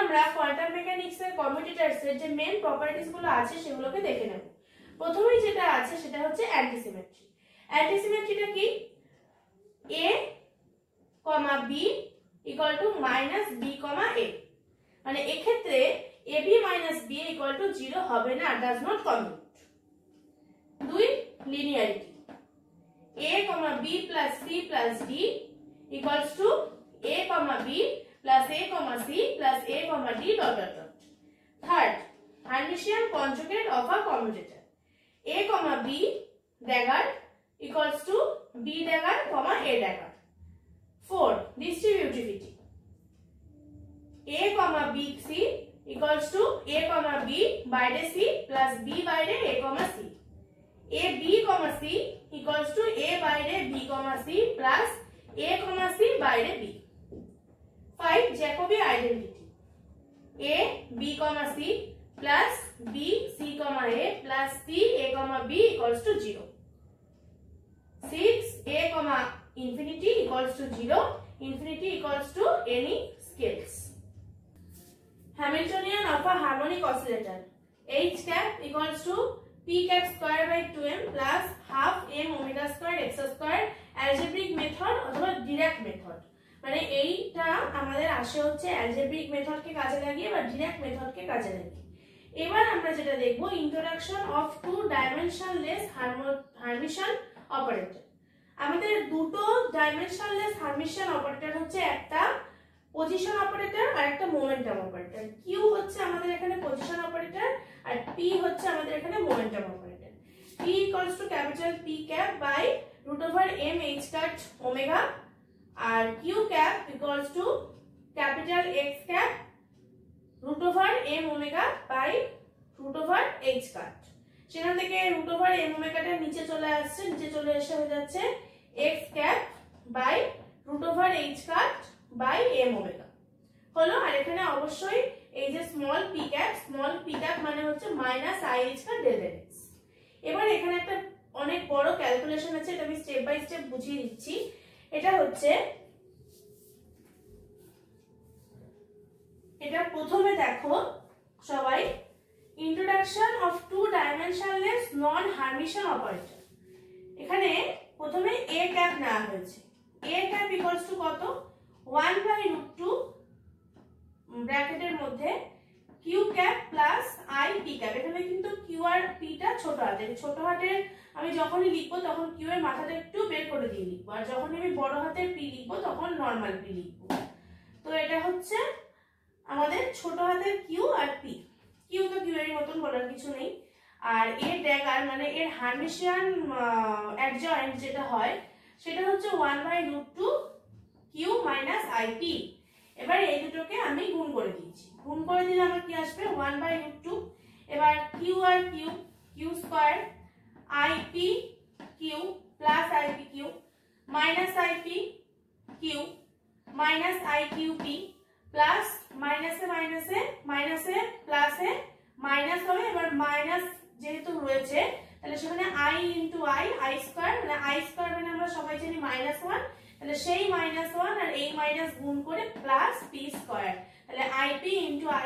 আমরা quantum mechanics এর কমিউটেটরস এর যে মেইন প্রপার্টিজ গুলো আছে সেগুলোকে দেখে নেব। প্রথমেই যেটা আছে সেটা হচ্ছে অ্যান্টিসিমেট্রি। অ্যান্টিসিমেট্রিটা কি? a, b equal to -b, a, মানে এক্ষেত্রে ab - b ইকুয়াল টু 0 হবে না, ডাজ নট কমিউট। দুই, linearity. a, b plus c plus d equals to a, b plus a, c plus a, d dot dot dot. Third, Hermitian conjugate of a commutator. a, b dagger equals to b dagger, a dagger. Fourth, distributivity. a, b c equals to a, b by c plus b by a, c. a, b, c equals to a by b, c plus a, c by b. 5, Jacobi identity. a, b, c plus b, c, a plus c, a, b equals to 0. 6, a, infinity equals to 0. Infinity equals to any scales. Hamiltonian of a harmonic oscillator. H cap equals to p cap square by 2m plus half m omega square x square algebraic method অথবা Dirac method। মানে এইটা আমাদের আসে হচ্ছে algebraic method কে কাজে লাগিয়ে বা Dirac method কে কাজে লাগিয়ে। এবার আমরা যেটা দেখব introduction of two dimensionless Hermitian operator। আমাদের দুটো dimensionless Hermitian operator হচ্ছে একটা পজিশন অপারেটর আর একটা মোমেন্টাম অপারেটর। কিউ হচ্ছে আমাদের এখানে পজিশন অপারেটর আর পি হচ্ছে আমাদের এখানে momentum operator. P equals to capital P cap by √m h cut omega আর Q cap equals to capital X cap √m omega by √h cut. সেখান থেকে √m ওমেগাটা নিচে চলে আসছে, নিচে চলে এসে হয়ে যাচ্ছে x cap by √h cut by m omega হলো। আর এখানে অবশ্যই এই যে স্মল p ক্যাপ মানে হচ্ছে -i h ডেল্টা x। এবার এখানে একটা অনেক বড় ক্যালকুলেশন আছে, এটা আমি স্টেপ বাই স্টেপ বুঝিয়ে দিচ্ছি। এটা হচ্ছে, এটা প্রথমে দেখো সবাই, introduction of two dimensionless non Hermitian operator. এখানে প্রথমে a ক্যাপ নেওয়া হয়েছে। a ক্যাপ ইকুয়ালস টু কত? 1/√2 ব্র্যাকেটের মধ্যে q cap plus i p cap. এখানে কিন্তু q আর p টা ছোট হাতের। ছোট হাতের আমি যখনই লিখবো তখন q এর মাথাটা একটু বের করে দিয়ে লিখবো, আর যখন আমি বড় হাতের p লিখবো তখন নরমাল p লিখবো। তো এটা হচ্ছে আমাদের ছোট হাতের q আর p। q তো q এর মতন বলার কিছু নেই। আর এর ড্যাগার মানে এর হার্মিশিয়ান অ্যাডজয়েন্ট যেটা হয় সেটা হচ্ছে 1/√2 q - ip। এবার এই দুটোকে আমি গুণ করে দিয়েছি। গুণ করে দিলে আমার কি আসবে? 1/√2। এবার q আর q square ip q plus ip q minus ip q minus iq p plus মাইনাসে মাইনাসে প্লাসে মাইনাস হবে। এবার মাইনাস যেহেতু রয়েছে তাহলে সেখানে i i স্কয়ার, মানে i স্কয়ার মানে আমরা সবাই জানি -1, তাহলে সেই -1 আর এই মাইনাস গুণ করে প্লাস p স্কয়ার, তাহলে ip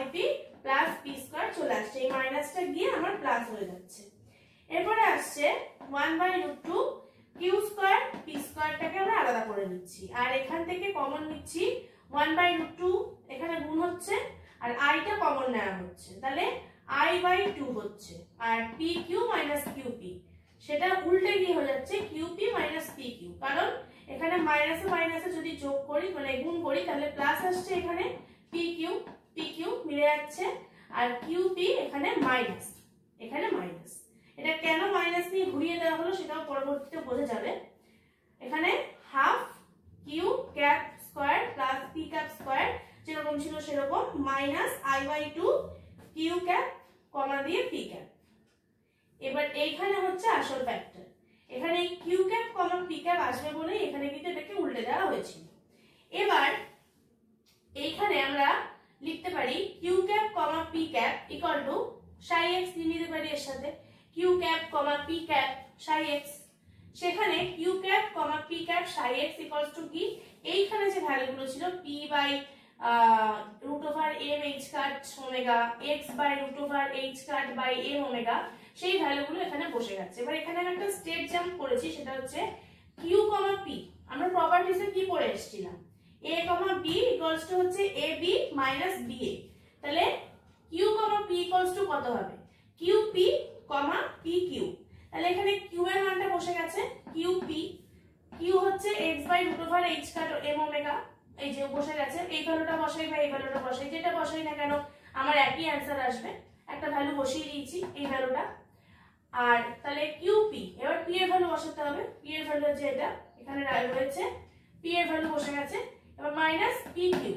ip plus p square চলে আসছে। এই মাইনাসটা গিয়ে আমার প্লাস হয়ে যাচ্ছে। এরপরে আসছে 1/√2 q স্কয়ার p স্কয়ারটাকে আমরা আলাদা করে নিচ্ছি, আর এখান থেকে কমন নিচ্ছি 1/√2, এখানে গুণ হচ্ছে আর i টা কমন নেওয়া হচ্ছে, তাহলে i/2 হচ্ছে। আর pq - qp সেটা উল্টে গিয়ে হয়ে যাচ্ছে qp - pq, কারণ এখানে মাইনাসে মাইনাসে যদি যোগ করি মানে গুণ করি তাহলে প্লাস আসছে, এখানে pq মিলে যাচ্ছে আর qp এখানে মাইনাস, এখানে মাইনাস। এটা কেন মাইনাস নিয়ে ঘুরিয়ে দেওয়া হলো সেটাও পরবর্তীতে বোঝা যাবে। এখানে half q cap square plus p cap square যেরকম ছিল সেরকম মাইনাস i/2 q ক্যাপ কমা দিয়ে p ক্যাপ। এবার এইখানে হচ্ছে আসল ফ্যাক্টর, এখানে q cap comma p cap আসবে বলে এখানে কিন্তু এটাকে উল্টে দেওয়া হয়েছিল। এবার এইখানে আমরা লিখতে পারি q cap comma p cap equal to psi x নিতে পারি এর সাথে q cap comma p cap psi x। সেখানে q cap comma p cap psi x equals to কি? এইখানে যে ভ্যালুগুলো ছিল p by root over M H cut omega, X by root over H cut by M omega, সেই ভ্যালুগুলো এখানে বসে গেছে। এবার এখানে আমি একটা স্টেট জাম্প করেছি, সেটা হচ্ছে কিউ কমা পি। আমরা প্রপার্টিসে কি পড়ে এসেছিলাম, A comma B equals to হচ্ছে A B minus B A. তাহলে Q comma P equals to কত হবে, Q P comma P Q. তাহলে এখানে কিউ এর মানটা বসে গেছে, কিউ পি, কিউ হচ্ছে X by root over H cut M omega, এই যে বসে গেছে। এই ভ্যালুটা বসাই বা এই ভ্যালুটা বসাই, যেটা বসাই না কেন আমার একই অ্যান্সার আসবে। একটা ভ্যালু বসিয়ে দিয়েছি, এই ভ্যালুটা। আর তাহলে কিউ পি, এবার পি এর ভ্যালু বসাতে হবে। পি এর ভ্যালু হচ্ছে এটা, এখানে রয়েছে পি এর ভ্যালু বসে গেছে। এবার minus P Q,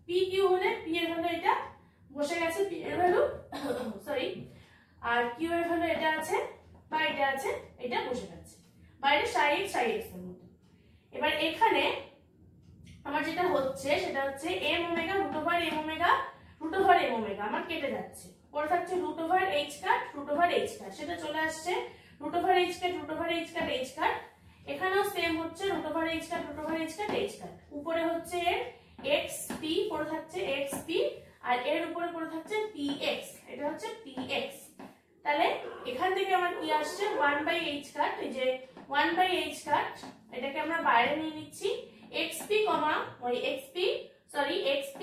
P Q হলে পি এর ভ্যালু এটা বসে গেছে, পি এর ভ্যালু সরি, আর কিউ এর ভ্যালু এটা আছে বা এটা আছে, এটা বসে গেছে বাইরে সাই এক্স এর মতো। এবার এখানে আমার যেটা হচ্ছে সেটা হচ্ছে M omega root over M omega root over M omega আমার কেটে যাচ্ছে, পরে থাকছে root over H cut root over H cut, সেটা চলে আসছে root over H cut root over H cut H cut. এখানেও সেম হচ্ছে root over H cut root over H cut H cut. উপরে হচ্ছে এর এক্স পি, পরে থাকছে এক্স পি, আর এর উপরে পরে থাকছে পি এক্স, এটা হচ্ছে পি এক্স। তাহলে এখান থেকে আমার কি আসছে 1 বাই এইচ কাট, এই যে 1 বাই এইচ কাট, এটাকে আমরা বাইরে নিয়ে নিচ্ছি, xp কমা ওই xp sorry xp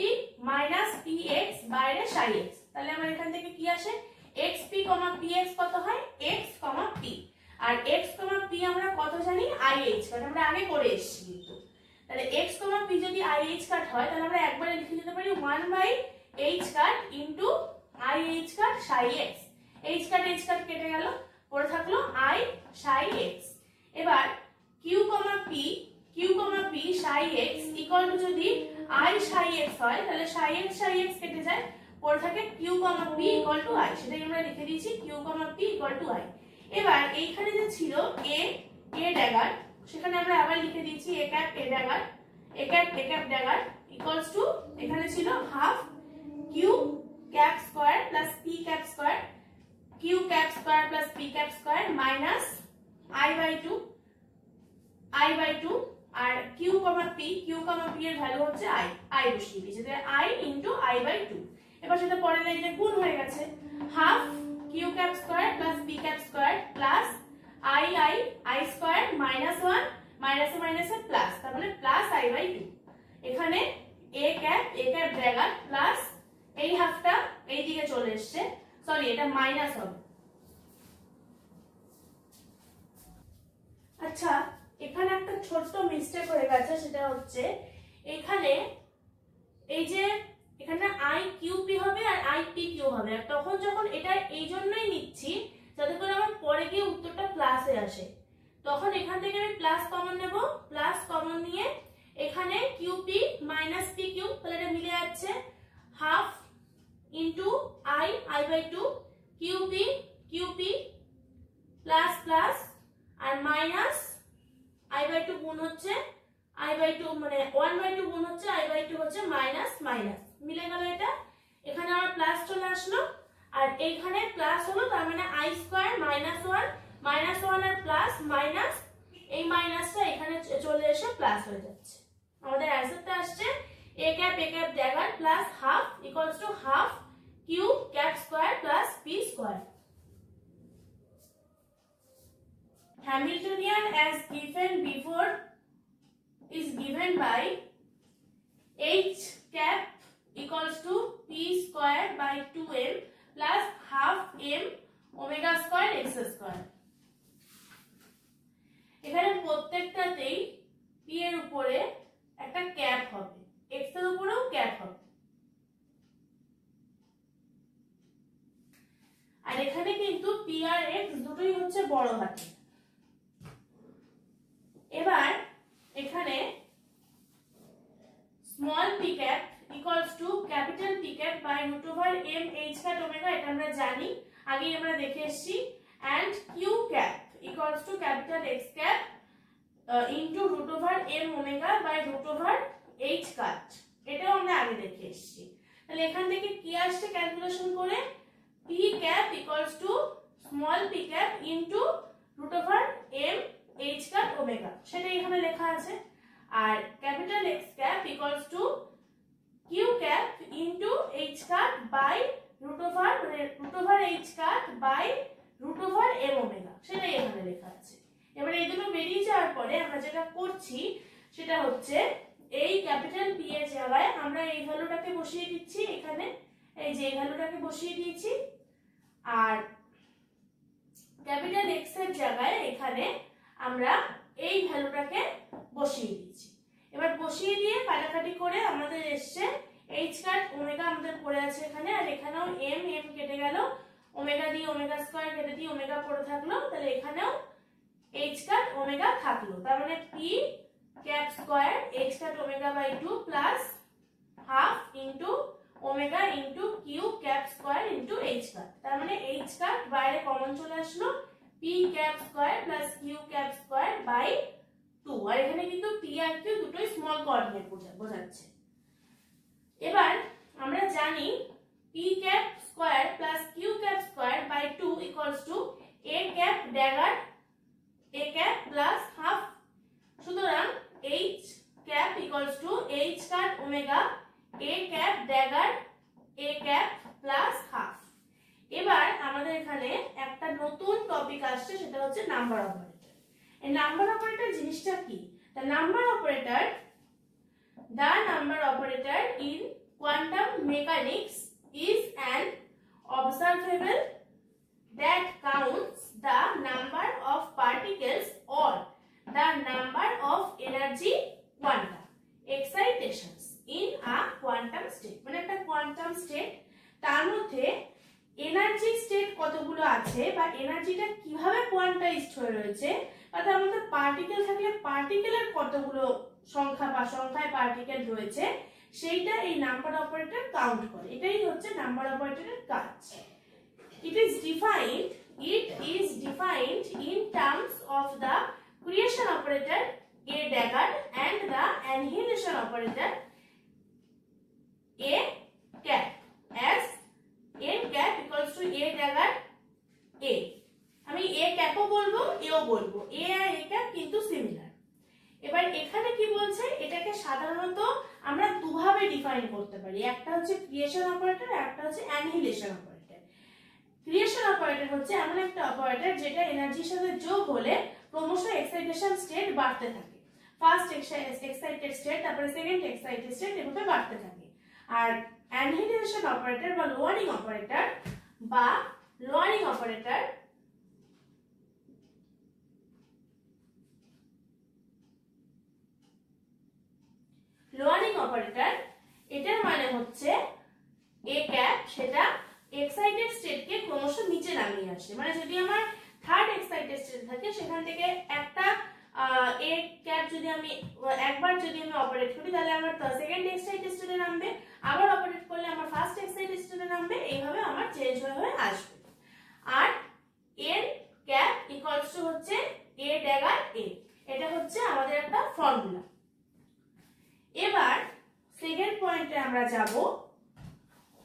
minus px বাইরে সাই x। তাহলে আমার এখান থেকে কি আসে, xp কমা px কত হয়, x কমা p। আর x কমা p আমরা কত জানি, ih কাট, আমরা আগে করে এসেছি কিন্তু। তাহলে x কমা p যদি ih কাট হয়, তাহলে আমরা একবারে লিখে দিতে পারি 1 by h cut into ih cut psi x। h কাট কেটে গেল, পড়ে থাকলো i সাই x। এবার q comma p, q comma p Sai x equal to যদি i সাই x হয়, তাহলে সাই x কেটে যায়, পড়ে থাকে q comma p equal to i, সেটাই আমরা লিখে দিয়েছি q comma p equal to i। এবার এইখানে যে ছিল a ড্যাগার, সেখানে আমরা আবার লিখে দিয়েছি a cap a dagger, a cap dagger equals to, এখানে ছিল half q cap square plus p cap square, q cap square plus p cap square minus i by 2 আর q কমা p এর value হচ্ছে i বসিয়ে দিয়েছি, তাহলে i into i by 2। এবার সেটা পরের লাইনে গুণ হয়ে গেছে, half q cap square plus p cap square plus i square minus 1 মাইনাসে মাইনাসে প্লাস, তার মানে প্লাস i বাই 2। এখানে a ক্যাপ ড্যাগার প্লাস এই হাফটা এই দিকে চলে এসেছে, সরি এটা মাইনাস হবে। আচ্ছা, এখানে একটা ছোট্ট মিস্টেক হয়ে গেছে, সেটা হচ্ছে এখানে এই যে এখানে i কিউ পি হবে আর i পি কিউ হবে, আর তখন যখন এটা এই জন্যই নিচ্ছি যাতে করে আমার পরে গিয়ে উত্তরটা প্লাসে আসে, তখন এখান থেকে আমি প্লাস কমন নেব, প্লাস কমন নিয়ে এখানে Q P minus P Q, তাহলে এটা মিলে যাচ্ছে half into i by 2 Q P plus plus আর মাইনাস i বাই 2 গুণ হচ্ছে i বাই 2 মানে 1 বাই 2 গুণ হচ্ছে i বাই 2 হচ্ছে মাইনাস মাইনাস, মিলে গেল এটা। এখানে আমার প্লাস চলে আসলো আর এইখানে প্লাস হলো, তার মানে i স্কয়ার মাইনাস 1 আর প্লাস মাইনাস, এই মাইনাসটা এখানে চলে এসে প্লাস হয়ে যাচ্ছে। আমাদের অ্যান্সারটা আসছে a cap dagger plus half equals to half q cap square plus p square. Hamiltonian as given before is given by h cap equals to p square by 2m plus half m omega square x square। এখানে প্রত্যেকটাতেই p এর উপরে একটা cap হবে, x এর উপরেও cap হবে, আর এখানে কিন্তু p আর x দুটোই হচ্ছে বড় হাতের। এবার এখানে small p cap equals to capital p cap by root over m h cut omega, এটা আমরা জানি, আগেই আমরা দেখে এসেছি, and q cap equals to capital x cap into root over m omega by root over h cut, এটাও আমরা আগে দেখে এসেছি। তাহলে এখান থেকে কি আসছে ক্যালকুলেশন করে, p cap equals to small p cap into root over m h cut omega, সেটা এখানে লেখা আছে। আর capital x cap equals to Q cap into H cut by root over H cut by root over M omega, সেটাই এখানে লেখা আছে। এবার এই দুটো বেরিয়ে যাওয়ার পরে আমরা যেটা করছি সেটা হচ্ছে এই ক্যাপিটাল পি এর জায়গায় আমরা এই ভ্যালুটাকে বসিয়ে দিচ্ছি এখানে, এই যে এই ভ্যালুটাকে বসিয়ে দিয়েছি, আর ক্যাপিটাল এক্স এর জায়গায় এখানে আমরা এই ভ্যালুটাকে বসিয়ে দিচ্ছি। এবার বসিয়ে দিয়ে কাটাকাটি করে আমাদের এসছে এইচ কাট ওমেগা আমাদের পড়ে আছে এখানে, আর এখানেও এম এম কেটে গেল, ওমেগা দিয়ে ওমেগা স্কয়ার কেটে দিয়ে ওমেগা পড়ে থাকলো, তাহলে এখানেও এইচ কাট ওমেগা থাকলো। তার মানে P cap square H cut omega by 2 plus half into omega into Q cap square into H cut. তার মানে এইচ কাট বাইরে কমন চলে আসলো, P cap square plus Q cap square by 2, আর এখানে কিন্তু পি আর কিউ দুটোই স্মল কোঅর্ডিনেট বোঝাচ্ছে। এবার আমরা জানি P cap square plus Q cap square by 2 equals to A cap dagger A cap plus half, সুতরাং H cap equals two H cut omega A cap dagger A cap plus half. এবার আমাদের এখানে একটা নতুন topic আসছে, সেটা হচ্ছে number operator. এই নাম্বার অপারেটর জিনিসটা কি? The number operator in quantum mechanics is an observable that counts the number of particles or the number of energy quanta excitations in a quantum state। মানে একটা quantum state, তার মধ্যে energy state কতগুলো আছে বা এনার্জিটা কিভাবে কোয়ান্টাইজড হয়ে রয়েছে, বা তার মধ্যে পার্টিকেল থাকলে পার্টিকেলের কতগুলো সংখ্যা বা সংখ্যায় পার্টিকেল রয়েছে, সেইটা এই নাম্বার অপারেটর কাউন্ট করে। এটাই হচ্ছে নাম্বার অপারেটরের কাজ। It is defined in terms of the creation operator A dagger and the annihilation operator A cap as n cap equals to A dagger A। আমি A cap ও বলবো, A ও বলবো, A R A cap কিন্তু similar. এবার এখানে কি বলছে, এটাকে সাধারণত আমরা দুভাবে ডিফাইন করতে পারি, একটা হচ্ছে ক্রিয়েশন অপারেটর আর একটা হচ্ছে অ্যানিহিলেশন অপারেটর। ক্রিয়েশন অপারেটর হচ্ছে এমন একটা অপারেটর যেটা এনার্জির সাথে যোগ হলে ক্রমশ এক্সাইটেশন স্টেট বাড়তে থাকে। ফার্স্ট এক্সাইটেড স্টেট, তারপরে সেকেন্ড এক্সাইটেড স্টেট, এভাবে বাড়তে থাকে। আর অ্যানিহিলেশন অপারেটর বা লোয়ারিং অপারেটর এটার মানে হচ্ছে এ ক্যাপ সেটা এক্সাইটেড স্টেটকে ক্রমশ নিচে নামিয়ে আসে। মানে যদি আমার থার্ড এক্সাইটেড স্টেট থাকে, সেখান থেকে একটা এ ক্যাপ যদি আমি একবার অপারেট করি, তাহলে আমার সেকেন্ড এক্সাইটেড স্টেটে নামবে, আবার অপারেট করলে আমার ফার্স্ট এক্সাইটেড স্টেটে নামবে, এইভাবে আমার চেঞ্জ হয়ে আসবে। আর এন ক্যাপ ইকুয়ালস টু হচ্ছে এ ড্যাগার এ, এটা হচ্ছে আমাদের একটা ফর্মুলা। এবার সেকেন্ড পয়েন্টে আমরা যাব,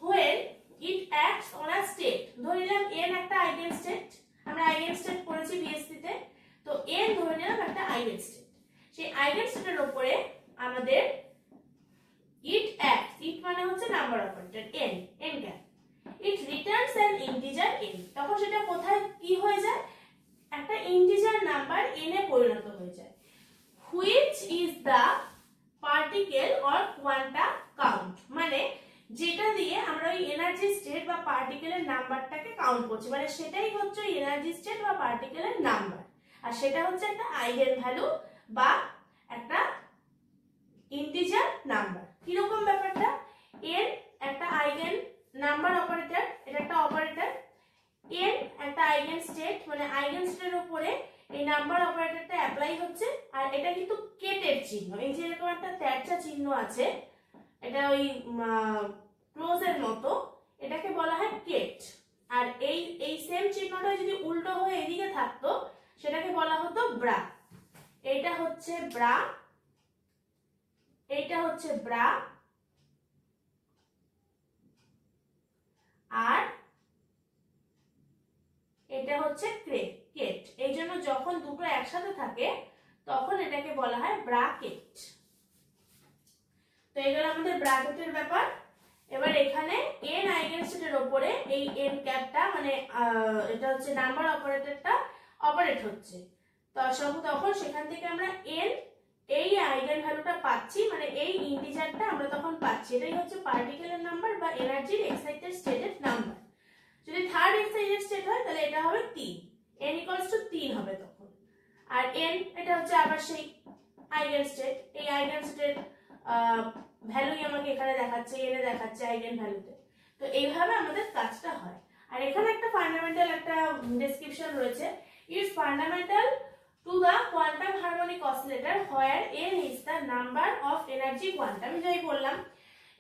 when it acts on a state। ধরে নিলাম n একটা আইগেন স্টেট, আমরা আইগেন স্টেট পড়েছি বিএসসি তে, তো n ধরে নিলাম একটা আইগেন স্টেট। সেই আইগেন স্টেটের উপরে আমাদের it acts, it মানে হচ্ছে number operator n cap, it returns an integer n। তখন সেটা কোথায় কি হয়ে যায়, একটা ইন্টিজার নাম্বার n এ পরিণত হয়ে যায়, which is the particle or quanta count। মানে যেটা দিয়ে আমরা ওই এনার্জি স্টেট বা পার্টিকেলের নাম্বারটাকে কাউন্ট করছি, মানে সেটাই হচ্ছে এনার্জি স্টেট বা পার্টিকেলের নাম্বার, আর সেটা হচ্ছে একটা আইগেন ভ্যালু বা একটা ইন্টিজার নাম্বার। কিরকম ব্যাপারটা, n একটা আইগেন নাম্বার অপারেটর, এটা একটা অপারেটর, n একটা আইগেন স্টেট, মানে আইগেন স্টেটের উপরে এই নাম্বার অপারেটরটা অ্যাপ্লাই হচ্ছে। আর এটা কিন্তু কেটের চিহ্ন, এই যে এরকম একটা তেরচা চিহ্ন আছে, এটা ওই ক্লোজের মতো, এটাকে বলা হয় কেট। আর এই সেম চিহ্নটা যদি উল্টো হয়ে এদিকে থাকতো, সেটাকে বলা হতো ব্রা। এইটা হচ্ছে ব্রা, এইটা হচ্ছে ব্রা, আর এটা হচ্ছে কেট। এই জন্য যখন দুটো একসাথে থাকে তখন এটাকে বলা হয় ব্রাকেট। তো এগুলো আমাদের ব্র্যাকেটের ব্যাপার। এবার এখানে n আইগেনস্টেটের উপরে এই n ক্যাপটা মানে এটা হচ্ছে নাম্বার অপারেটরটা অপারেট হচ্ছে। তো তখন সেখান থেকে আমরা n এই আইগেন ভ্যালুটা পাচ্ছি, মানে এই ইন্টিজারটা আমরা তখন পাচ্ছি। এটাই হচ্ছে পার্টিকেলের নাম্বার বা এনার্জির এক্সাইটেড স্টেটের নাম্বার। যদি থার্ড এক্সাইটেড স্টেট হয় তাহলে এটা হবে 3, n = 3 হবে তখন। আর n এটা হচ্ছে আবার সেই আইগেন স্টেট, এই আইগেন স্টেটের ভ্যালুই আমাকে এখানে দেখাচ্ছে, এনে দেখাচ্ছে আইগেন ভ্যালুতে। তো এইভাবে আমাদের কাজটা হয়। আর এখানে একটা ফান্ডামেন্টাল একটা ডেসক্রিপশন রয়েছে, it's fundamental to the quantum harmonic oscillator where n is the number of energy quantum. আমি যাই বললাম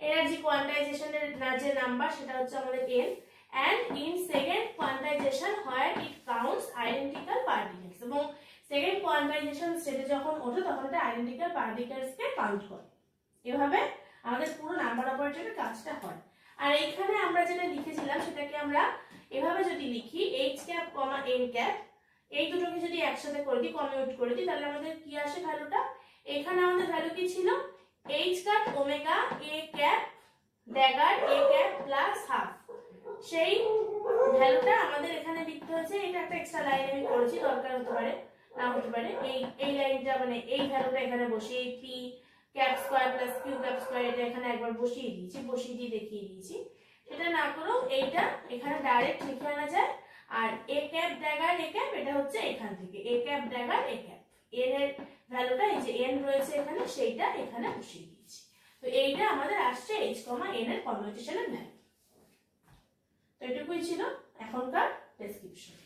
এনার্জি কোয়ান্টাইজেশনের যে নাম্বার সেটা হচ্ছে আমাদের n, and in second quantization where it counts identical particles, এবং সেকেন্ড কোয়ান্টাইজেশন স্টেটে যখন ওঠে তখন এটা আইডেন্টিক্যাল পার্টিকেলস কে কাউন্ট করে। এভাবে আমাদের পুরো নাম্বার অপারেটরের কাজটা হয়। আর এইখানে আমরা যেটা লিখেছিলাম সেটাকে আমরা এভাবে যদি লিখি h ক্যাপ কমা n ক্যাপ, এই দুটোকে যদি একসাথে করে দিই, কমিউট করে দিই, তাহলে আমাদের কি আসে ভ্যালুটা? এখানে আমাদের ভ্যালু কি ছিল? h cut omega a cap dagger a cap plus half. সেই ভ্যালুটা আমাদের এখানে লিখতে হচ্ছে। এটা একটা এক্সট্রা লাইন আমি করেছি, দরকার হতে পারে না হতে পারে। এই লাইনটা মানে এই ভ্যালুটা এখানে বসিয়ে p cap square plus q cap square এটা এখানে একবার বসিয়ে দিয়ে দেখিয়ে দিয়েছি। সেটা না করেও এইটা এখানে ডাইরেক্ট লিখে আনা যায়। আর a cap dagger a cap এটা হচ্ছে এখান থেকে a cap dagger a cap, n এর ভ্যালুটা এই যে n রয়েছে এখানে সেইটা এখানে বসিয়ে দিয়েছি। তো এইটা আমাদের আসছে h, n এর কমিউটেশনের ভ্যালু। তো এটুকুই ছিল এখনকার ডেসক্রিপশন।